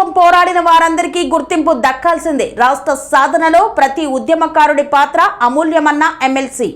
కోసం పోరాడిన వారందరికీ గుర్తింపు దక్కాల్సిందే. రాష్ట్ర సాధనలో ప్రతి ఉద్యమకారుడి పాత్ర అమూల్యమన్న ఎమ్మెల్సీ.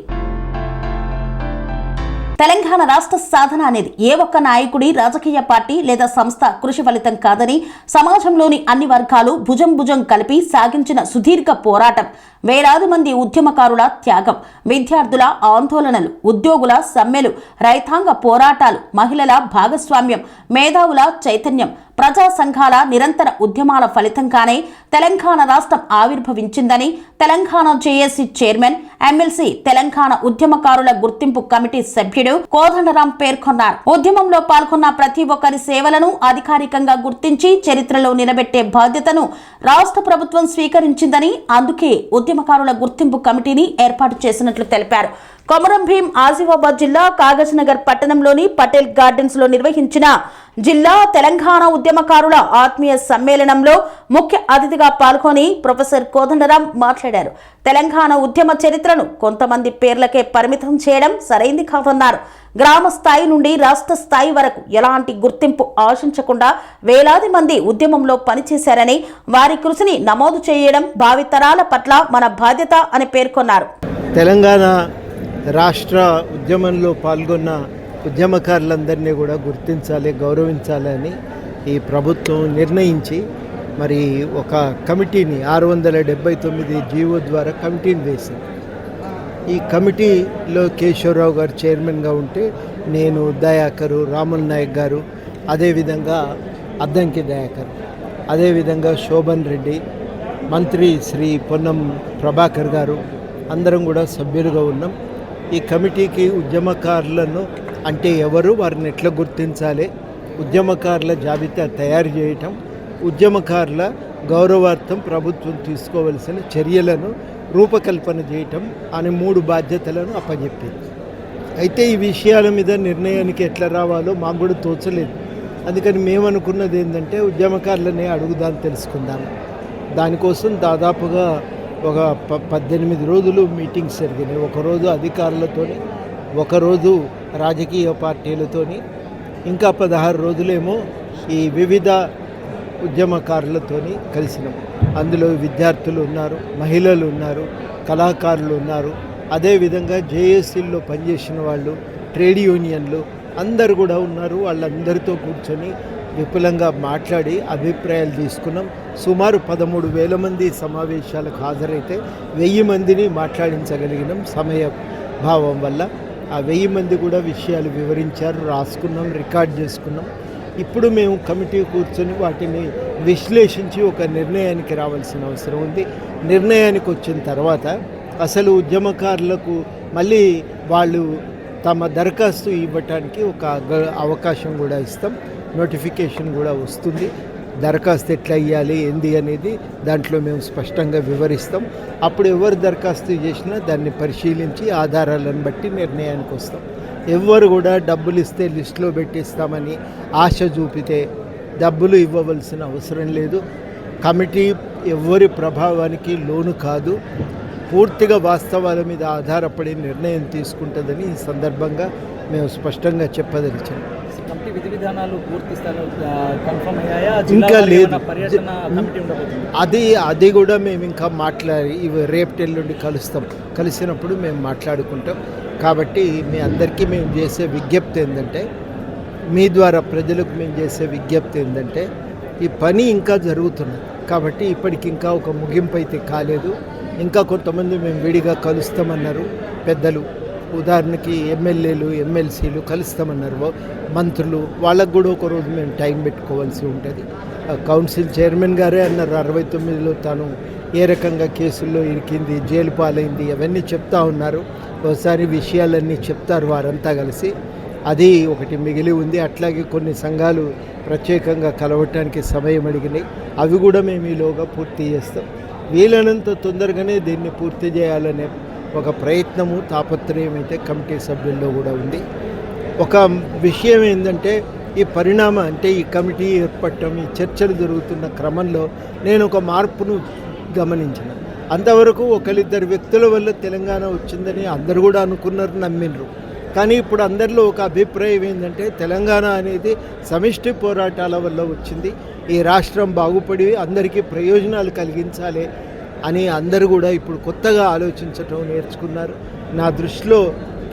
తెలంగాణ రాష్ట్ర సాధన అనేది ఏ ఒక్క నాయకుడి, రాజకీయ పార్టీ లేదా సంస్థ కృషి ఫలితం కాదని, సమాజంలోని అన్ని వర్గాలు భుజం భుజం కలిపి సాగించిన సుదీర్ఘ పోరాటం. వేలాది మంది ఉద్యమకారుల త్యాగం, విద్యార్థుల ఆందోళనలు, ఉద్యోగుల సమ్మెలు, రైతాంగ పోరాటాలు, మహిళల భాగస్వామ్యం, మేధావుల చైతన్యం, ప్రజా సంఘాల నిరంతర ఉద్యమాల ఫలితంగానే తెలంగాణ రాష్ట్రం ఆవిర్భవించిందని Telangana JAC chairman, MLC, Telangana ఉద్యమకారుల గుర్తింపు కమిటీ సభ్యుడు కోదండరాం పేర్కొన్నారు. ఉద్యమంలో పాల్గొన్న ప్రతి ఒక్కరి సేవలను అధికారికంగా గుర్తించి చరిత్రలో నిలబెట్టే బాధ్యతను రాష్ట్ర ప్రభుత్వం స్వీకరించిందని, అందుకే ఉద్యమకారుల గుర్తింపు కమిటీని ఏర్పాటు చేసినట్లు తెలిపారు. కొమరం భీం ఆసిఫాబాద్ జిల్లా కాగజ్నగర్ పట్టణంలోని పటేల్ గార్డెన్స్ లో నిర్వహించిన జిల్లా తెలంగాణ ఉద్యమకారుల ఆత్మీయ సమ్మేళనంలో ముఖ్య అతిథిగా పాల్గొని ప్రొఫెసర్ కోదండరాం మాట్లాడారు. తెలంగాణ ఉద్యమ చరిత్రను కొంతమంది పేర్లకే పరిమితం చేయడం సరైంది కాదన్నారు. గ్రామ స్థాయి నుండి రాష్ట్ర స్థాయి వరకు ఎలాంటి గుర్తింపు ఆశించకుండా వేలాది మంది ఉద్యమంలో పనిచేశారని, వారి కృషిని నమోదు చేయడం భావితరాల పట్ల మన బాధ్యత అని పేర్కొన్నారు. తెలంగాణ రాష్ట్ర ఉద్యమంలో పాల్గొన్న ఉద్యమకారులందరినీ కూడా గుర్తించాలి, గౌరవించాలని ఈ ప్రభుత్వం నిర్ణయించి మరి ఒక కమిటీని 679 జీవో ద్వారా కమిటీని వేసింది. ఈ కమిటీలో కేశవరావు గారు చైర్మన్గా ఉంటే నేను, దయాకరు, రాముల్ నాయక్ గారు, అదేవిధంగా అద్దంకి దయాకర్, అదేవిధంగా శోభన్ రెడ్డి, మంత్రి శ్రీ పొన్నం ప్రభాకర్ గారు అందరం కూడా సభ్యులుగా ఉన్నాం. ఈ కమిటీకి ఉద్యమకారులను అంటే ఎవరు, వారిని ఎట్లా గుర్తించాలి, ఉద్యమకారుల జాబితా తయారు చేయటం, ఉద్యమకారుల గౌరవార్థం ప్రభుత్వం తీసుకోవలసిన చర్యలను రూపకల్పన చేయటం అనే 3 బాధ్యతలను అప్పచెప్పింది. అయితే ఈ విషయాల మీద నిర్ణయానికి ఎట్లా రావాలో మాకు కూడా తోచలేదు. అందుకని మేము అనుకున్నది ఏంటంటే ఉద్యమకారులనే అడుగుదాం, తెలుసుకుందాం. దానికోసం దాదాపుగా ఒక 18 రోజులు మీటింగ్స్ జరిగినాయి. ఒకరోజు అధికారులతోని, ఒకరోజు రాజకీయ పార్టీలతోని, ఇంకా 16 రోజులేమో ఈ వివిధ ఉద్యమకారులతోని కలిసినాం. అందులో విద్యార్థులు ఉన్నారు, మహిళలు ఉన్నారు, కళాకారులు ఉన్నారు, అదేవిధంగా జేఏసీల్లో పనిచేసిన వాళ్ళు, ట్రేడ్ యూనియన్లు అందరు కూడా ఉన్నారు. వాళ్ళందరితో కూర్చొని విపులంగా మాట్లాడి అభిప్రాయాలు తీసుకున్నాం. సుమారు 13,000 మంది సమావేశాలకు హాజరైతే 1000 మందిని మాట్లాడించగలిగినాం సమయ భావం వల్ల. ఆ 1000 మంది కూడా విషయాలు వివరించారు, రాసుకున్నాం, రికార్డ్ చేసుకున్నాం. ఇప్పుడు మేము కమిటీ కూర్చొని వాటిని విశ్లేషించి ఒక నిర్ణయానికి రావాల్సిన అవసరం ఉంది. నిర్ణయానికి వచ్చిన తర్వాత అసలు ఉద్యమకారులకు మళ్ళీ వాళ్ళు తమ దరఖాస్తు ఇవ్వటానికి ఒక అవకాశం కూడా ఇస్తాం. నోటిఫికేషన్ కూడా వస్తుంది. దరఖాస్తు ఎట్లా ఇవ్వాలి ఏంది అనేది దాంట్లో మేము స్పష్టంగా వివరిస్తాం. అప్పుడు ఎవరు దరఖాస్తు చేసినా దాన్ని పరిశీలించి ఆధారాలను బట్టి నిర్ణయానికి వస్తాం. ఎవరు కూడా డబ్బులు ఇస్తే లిస్టులో పెట్టిస్తామని ఆశ చూపితే డబ్బులు ఇవ్వవలసిన అవసరం లేదు. కమిటీ ఎవరి ప్రభావానికి లోను కాదు, పూర్తిగా వాస్తవాల మీద ఆధారపడి నిర్ణయం తీసుకుంటుందని ఈ సందర్భంగా మేము స్పష్టంగా చెప్పదలిచాం. ఇంకా లేదు, అది కూడా మేము ఇంకా మాట్లాడి రేపటి ఎల్లుండి కలిసినప్పుడు మేము మాట్లాడుకుంటాం. కాబట్టి మీ అందరికీ మేము చేసే విజ్ఞప్తి ఏంటంటే, మీ ద్వారా ప్రజలకు మేము చేసే విజ్ఞప్తి ఏంటంటే, ఈ పని ఇంకా జరుగుతున్నది కాబట్టి ఇప్పటికి ఇంకా ఒక ముగింపు అయితే కాలేదు. ఇంకా కొంతమంది మేము విడిగా కలుస్తామన్నారు పెద్దలు, ఉదాహరణకి ఎమ్మెల్యేలు, ఎమ్మెల్సీలు కలుస్తామన్నారు, మంత్రులు, వాళ్ళకు కూడా ఒకరోజు మేము టైం పెట్టుకోవాల్సి ఉంటుంది. కౌన్సిల్ చైర్మన్ గారే అన్నారు 69లో తాను ఏ రకంగా కేసుల్లో ఇరికింది, జైలు పాలైంది, అవన్నీ చెప్తా ఉన్నారు. ఒకసారి విషయాలన్నీ చెప్తారు వారంతా కలిసి. అది ఒకటి మిగిలి ఉంది. అట్లాగే కొన్ని సంఘాలు ప్రత్యేకంగా కలవటానికి సమయం అడిగినాయి. అవి కూడా మేము ఈలోగా పూర్తి చేస్తాం. వీలైనంత తొందరగానే దీన్ని పూర్తి చేయాలనే ఒక ప్రయత్నము, తాపత్రయం అయితే కమిటీ సభ్యుల్లో కూడా ఉంది. ఒక విషయం ఏంటంటే, ఈ పరిణామం అంటే ఈ కమిటీ ఏర్పడటం, ఈ చర్చలు జరుగుతున్న క్రమంలో నేను ఒక మార్పును గమనించిన. అంతవరకు ఒకరిద్దరు వ్యక్తుల వల్ల తెలంగాణ వచ్చిందని అందరూ కూడా అనుకున్నారు, నమ్మినరు. కానీ ఇప్పుడు అందరిలో ఒక అభిప్రాయం ఏంటంటే తెలంగాణ అనేది సమిష్టి పోరాటాల వల్ల వచ్చింది, ఈ రాష్ట్రం బాగుపడి అందరికీ ప్రయోజనాలు కలిగించాలి అని అందరూ కూడా ఇప్పుడు కొత్తగా ఆలోచించటం నేర్చుకున్నారు. నా దృష్టిలో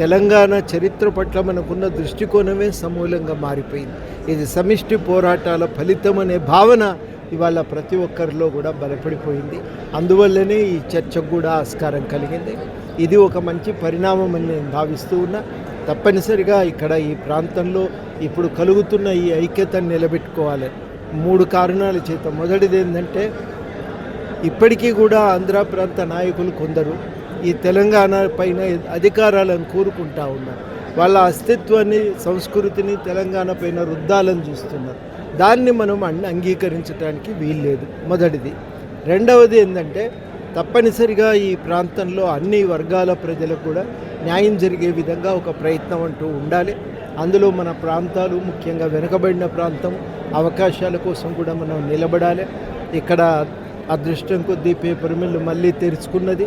తెలంగాణ చరిత్ర పట్ల మనకున్న దృష్టికోణమే సమూలంగా మారిపోయింది. ఇది సమిష్టి పోరాటాల ఫలితం అనే భావన ఇవాళ ప్రతి ఒక్కరిలో కూడా బలపడిపోయింది. అందువల్లనే ఈ చర్చకు కూడా ఆస్కారం కలిగింది. ఇది ఒక మంచి పరిణామం అని నేను భావిస్తూ ఉన్నా. తప్పనిసరిగా ఇక్కడ ఈ ప్రాంతంలో ఇప్పుడు కలుగుతున్న ఈ ఐక్యతను నిలబెట్టుకోవాలి 3 కారణాల చేత. మొదటిది ఏంటంటే ఇప్పటికీ కూడా ఆంధ్ర ప్రాంత నాయకులు కొందరు ఈ తెలంగాణ పైన అధికారాలను కోరుకుంటా ఉన్నారు. వాళ్ళ అస్తిత్వాన్ని, సంస్కృతిని తెలంగాణ పైన రుద్దాలని చూస్తున్నారు. దాన్ని మనం అంగీకరించడానికి వీల్లేదు, మొదటిది. రెండవది ఏంటంటే తప్పనిసరిగా ఈ ప్రాంతంలో అన్ని వర్గాల ప్రజలకు కూడా న్యాయం జరిగే విధంగా ఒక ప్రయత్నం అంటూ ఉండాలి. అందులో మన ప్రాంతాలు, ముఖ్యంగా వెనుకబడిన ప్రాంతం అవకాశాల కోసం కూడా మనం నిలబడాలి. ఇక్కడ అదృష్టం కొద్దీ పేపర్ మిల్లు మళ్ళీ తెరుచుకున్నది,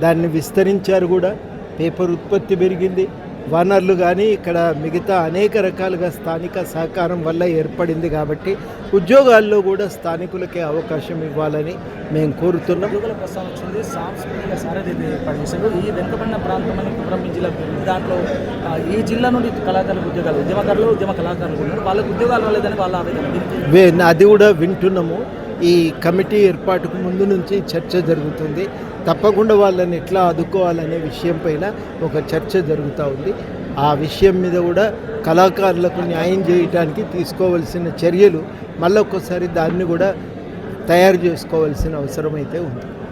దాన్ని విస్తరించారు కూడా, పేపర్ ఉత్పత్తి పెరిగింది, వనరులు కానీ ఇక్కడ మిగతా అనేక రకాలుగా స్థానిక సహకారం వల్ల ఏర్పడింది. కాబట్టి ఉద్యోగాల్లో కూడా స్థానికులకే అవకాశం ఇవ్వాలని మేము కోరుతున్నాం. ఉద్యోగాల ప్రస్తావన వచ్చింది, సాంస్కృతిక సారథి పనిచేశారు. ఈ వెనుకబడిన ప్రాంతం అని కుమరం జిల్లా, దాంట్లో ఈ జిల్లా నుండి కళాకారులకు ఉద్యోగాలు, ఉద్యమ కళాకారులు ఉన్నారు, వాళ్ళకు ఉద్యోగాలు రాలేదని వాళ్ళ ఆవేదన. అది కూడా వింటున్నాము. ఈ కమిటీ ఏర్పాటుకు ముందు నుంచి చర్చ జరుగుతుంది. తప్పకుండా వాళ్ళని ఎట్లా ఆదుకోవాలనే విషయం పైన ఒక చర్చ జరుగుతూ ఉంది. ఆ విషయం మీద కూడా కళాకారులకు న్యాయం చేయడానికి తీసుకోవాల్సిన చర్యలు మళ్ళొక్కసారి దాన్ని కూడా తయారు చేసుకోవాల్సిన అవసరం అయితే ఉంది.